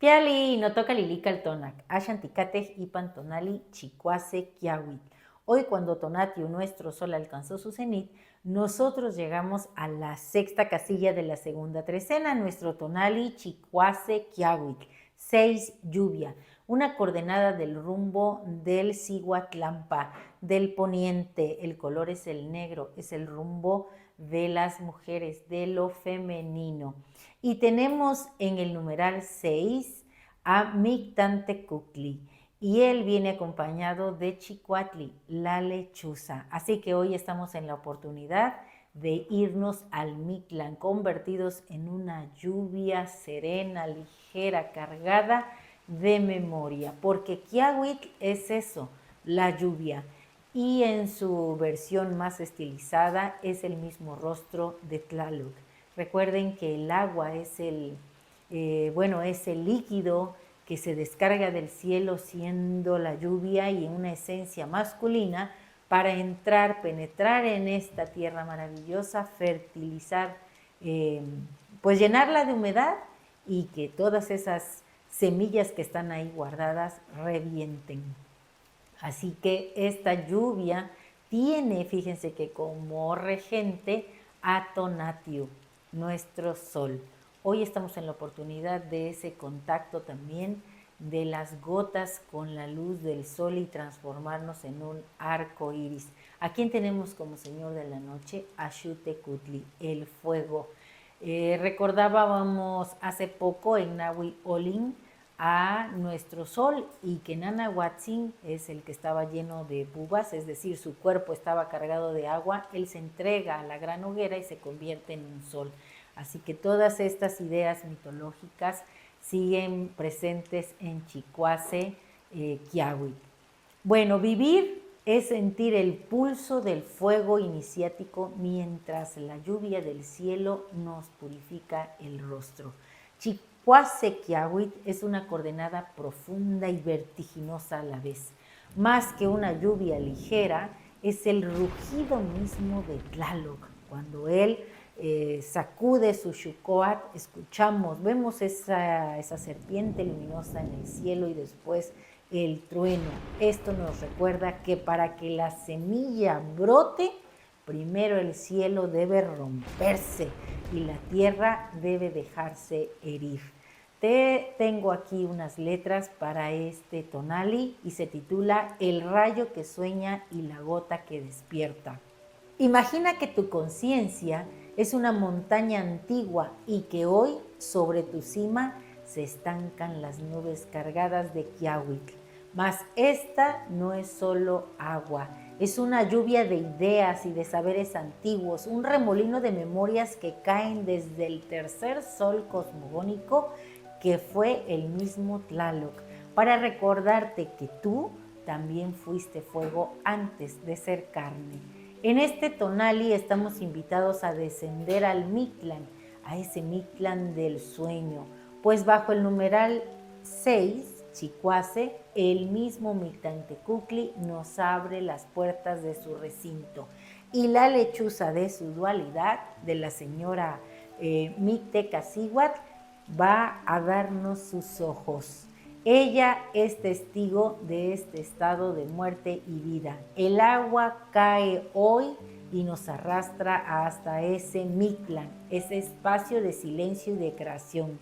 Piali no toca lilica el tonac, ashanticatej ipan tonali chicuase kiawit. Hoy cuando Tonatiuh, nuestro sol, alcanzó su cenit, nosotros llegamos a la sexta casilla de la segunda trecena, nuestro tonali chicuase kiawit, 6 lluvia, una coordenada del rumbo del Cihuatlampa, del poniente, el color es el negro, es el rumbo de las mujeres, de lo femenino. Y tenemos en el numeral 6 a Mictantecutli, y él viene acompañado de Chicuatli, la lechuza. Así que hoy estamos en la oportunidad de irnos al Mictlán, convertidos en una lluvia serena, ligera, cargada de memoria, porque Kiawitl es eso, la lluvia, y en su versión más estilizada es el mismo rostro de Tlaloc. Recuerden que el agua es es el líquido que se descarga del cielo siendo la lluvia y una esencia masculina para entrar, penetrar en esta tierra maravillosa, fertilizar, pues llenarla de humedad y que todas esas semillas que están ahí guardadas revienten. Así que esta lluvia tiene, fíjense que como regente a Tonatiuh, nuestro sol. Hoy estamos en la oportunidad de ese contacto también de las gotas con la luz del sol y transformarnos en un arco iris. ¿A quién tenemos como señor de la noche? A Xiuhtecutli, el fuego. Recordábamos hace poco en Nahui Olin a nuestro sol y que Nanahuatzin es el que estaba lleno de bubas, es decir, su cuerpo estaba cargado de agua, él se entrega a la gran hoguera y se convierte en un sol. Así que todas estas ideas mitológicas siguen presentes en Chicuase Kiawit. Bueno, vivir es sentir el pulso del fuego iniciático mientras la lluvia del cielo nos purifica el rostro. Chicuase Kiawit es una coordenada profunda y vertiginosa a la vez. Más que una lluvia ligera, es el rugido mismo de Tlaloc. Cuando él sacude su Xucoat, escuchamos, vemos esa serpiente luminosa en el cielo y después el trueno. Esto nos recuerda que para que la semilla brote, primero el cielo debe romperse y la tierra debe dejarse herir. Tengo aquí unas letras para este tonali y se titula El rayo que sueña y la gota que despierta. Imagina que tu conciencia es una montaña antigua y que hoy sobre tu cima se estancan las nubes cargadas de Kiawitl. Mas esta no es solo agua, es una lluvia de ideas y de saberes antiguos, un remolino de memorias que caen desde el tercer sol cosmogónico que fue el mismo Tlaloc, para recordarte que tú también fuiste fuego antes de ser carne. En este tonali estamos invitados a descender al Mictlán, a ese Mictlán del sueño, pues bajo el numeral 6, Chicuase, el mismo Mictantecutli nos abre las puertas de su recinto y la lechuza de su dualidad, de la señora Mictecacíhuatl, va a darnos sus ojos. Ella es testigo de este estado de muerte y vida. El agua cae hoy y nos arrastra hasta ese Mictlán, ese espacio de silencio y de creación.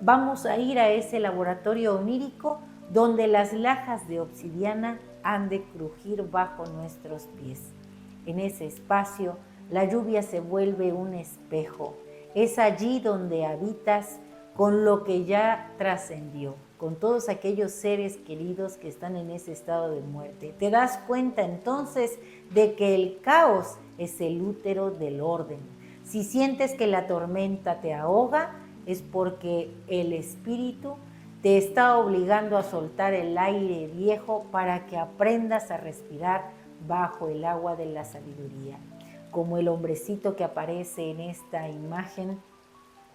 Vamos a ir a ese laboratorio onírico donde las lajas de obsidiana han de crujir bajo nuestros pies. En ese espacio, la lluvia se vuelve un espejo. Es allí donde habitas con lo que ya trascendió, con todos aquellos seres queridos que están en ese estado de muerte. Te das cuenta entonces de que el caos es el útero del orden. Si sientes que la tormenta te ahoga, es porque el espíritu te está obligando a soltar el aire viejo para que aprendas a respirar bajo el agua de la sabiduría. Como el hombrecito que aparece en esta imagen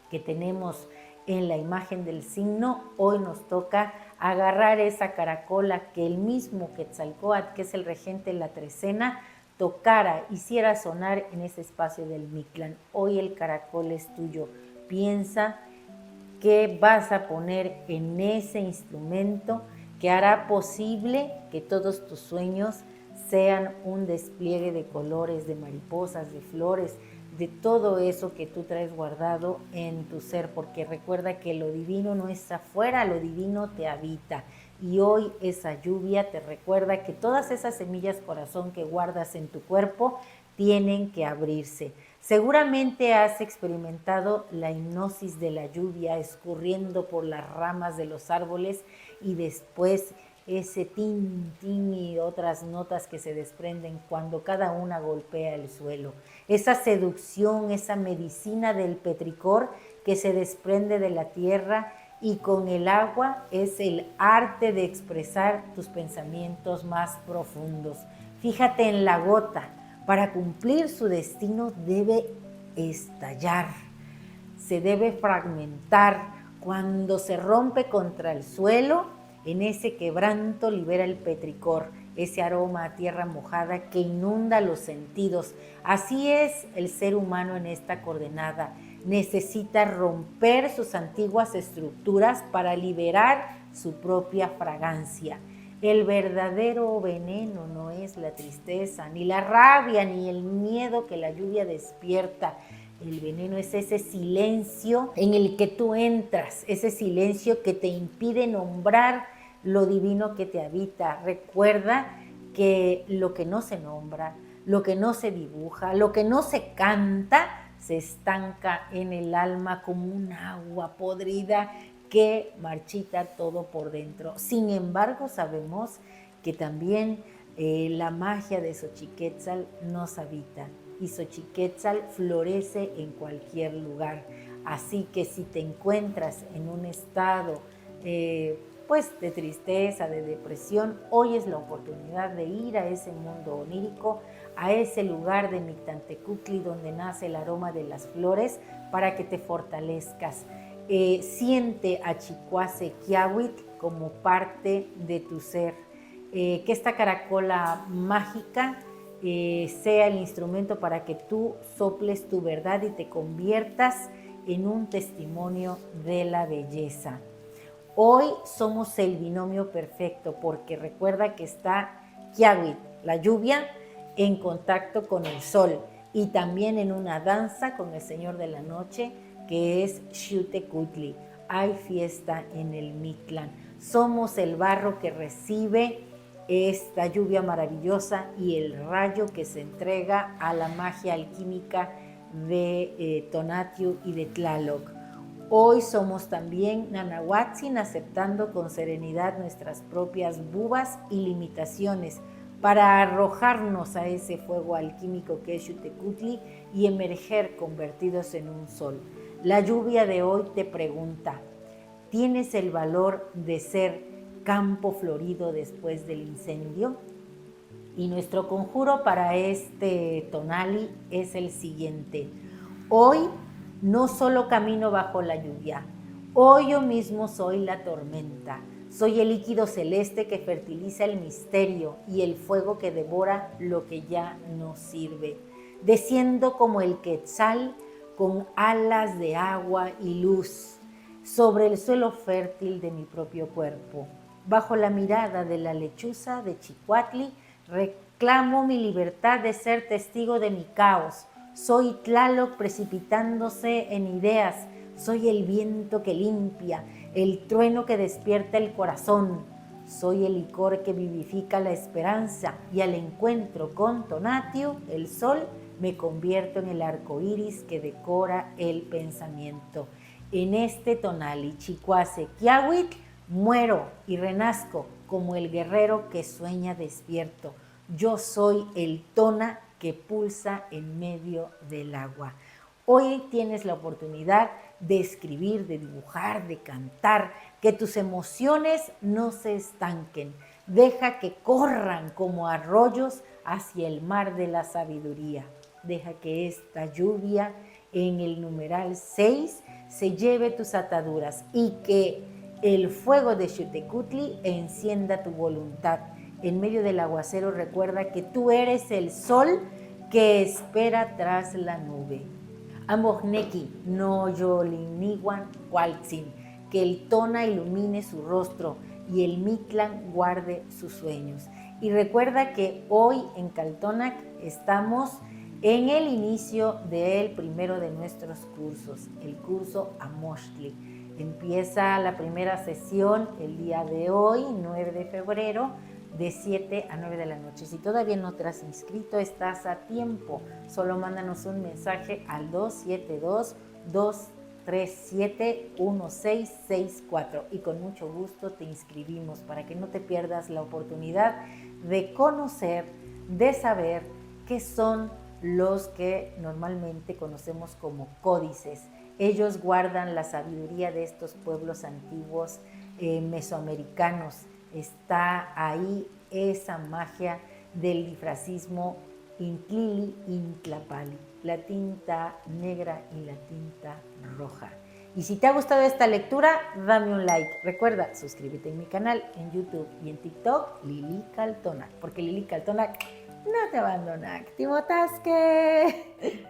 que tenemos en la imagen del signo, hoy nos toca agarrar esa caracola que el mismo Quetzalcóatl, que es el regente de la trecena, tocara, hiciera sonar en ese espacio del Mictlán. Hoy el caracol es tuyo. Piensa que vas a poner en ese instrumento que hará posible que todos tus sueños sean un despliegue de colores, de mariposas, de flores, de todo eso que tú traes guardado en tu ser, porque recuerda que lo divino no está afuera, lo divino te habita. Y hoy esa lluvia te recuerda que todas esas semillas corazón que guardas en tu cuerpo tienen que abrirse. Seguramente has experimentado la hipnosis de la lluvia escurriendo por las ramas de los árboles y después ese tin, tin y otras notas que se desprenden cuando cada una golpea el suelo. Esa seducción, esa medicina del petricor que se desprende de la tierra y con el agua es el arte de expresar tus pensamientos más profundos. Fíjate en la gota. Para cumplir su destino debe estallar, se debe fragmentar. Cuando se rompe contra el suelo, en ese quebranto libera el petricor, ese aroma a tierra mojada que inunda los sentidos. Así es el ser humano en esta coordenada. Necesita romper sus antiguas estructuras para liberar su propia fragancia. El verdadero veneno no es la tristeza, ni la rabia, ni el miedo que la lluvia despierta. El veneno es ese silencio en el que tú entras, ese silencio que te impide nombrar lo divino que te habita. Recuerda que lo que no se nombra, lo que no se dibuja, lo que no se canta, se estanca en el alma como un agua podrida que marchita todo por dentro. Sin embargo, sabemos que también la magia de Xochiquétzal nos habita y Xochiquétzal florece en cualquier lugar. Así que si te encuentras en un estado pues de tristeza, de depresión, hoy es la oportunidad de ir a ese mundo onírico, a ese lugar de Mictlantecuhtli donde nace el aroma de las flores para que te fortalezcas. Siente a Chicuase Quiahuitl como parte de tu ser. Que esta caracola mágica sea el instrumento para que tú soples tu verdad y te conviertas en un testimonio de la belleza. Hoy somos el binomio perfecto porque recuerda que está Quiahuitl, la lluvia, en contacto con el sol y también en una danza con el Señor de la Noche, que es Xiuhtecuhtli. Hay fiesta en el Mictlán. Somos el barro que recibe esta lluvia maravillosa y el rayo que se entrega a la magia alquímica de Tonatiuh y de Tlaloc. Hoy somos también Nanahuatzin, aceptando con serenidad nuestras propias bubas y limitaciones para arrojarnos a ese fuego alquímico que es Xiuhtecuhtli y emerger convertidos en un sol. La lluvia de hoy te pregunta, ¿tienes el valor de ser campo florido después del incendio? Y nuestro conjuro para este tonali es el siguiente. Hoy no solo camino bajo la lluvia, hoy yo mismo soy la tormenta. Soy el líquido celeste que fertiliza el misterio y el fuego que devora lo que ya no sirve. Desciendo como el quetzal con alas de agua y luz sobre el suelo fértil de mi propio cuerpo. Bajo la mirada de la lechuza de Chicuatli, reclamo mi libertad de ser testigo de mi caos. Soy Tlaloc precipitándose en ideas. Soy el viento que limpia, el trueno que despierta el corazón. Soy el licor que vivifica la esperanza y al encuentro con Tonatiuh, el sol, me convierto en el arco iris que decora el pensamiento. En este tonali, Chicuase Quiahuitl, muero y renazco como el guerrero que sueña despierto. Yo soy el tona que pulsa en medio del agua. Hoy tienes la oportunidad de escribir, de dibujar, de cantar, que tus emociones no se estanquen. Deja que corran como arroyos hacia el mar de la sabiduría. Deja que esta lluvia en el numeral 6 se lleve tus ataduras y que el fuego de Xiuhtecuhtli encienda tu voluntad. En medio del aguacero recuerda que tú eres el sol que espera tras la nube. Amojneki, no yoliniwan cualtzin, que el Tona ilumine su rostro y el Mictlan guarde sus sueños. Y recuerda que hoy en Caltonac estamos en el inicio del primero de nuestros cursos, el curso Amoxtli. Empieza la primera sesión el día de hoy, 9 de febrero, de 7 a 9 de la noche. Si todavía no te has inscrito, estás a tiempo. Solo mándanos un mensaje al 272-237-1664 y con mucho gusto te inscribimos para que no te pierdas la oportunidad de conocer, de saber qué son los que normalmente conocemos como códices. Ellos guardan la sabiduría de estos pueblos antiguos mesoamericanos. Está ahí esa magia del disfrazismo Intlili Intlapali, la tinta negra y la tinta roja. Y si te ha gustado esta lectura, dame un like. Recuerda, suscríbete en mi canal en YouTube y en TikTok, Lili Caltonac, porque Lili Caltonac no te abandona. ¡Timotasque!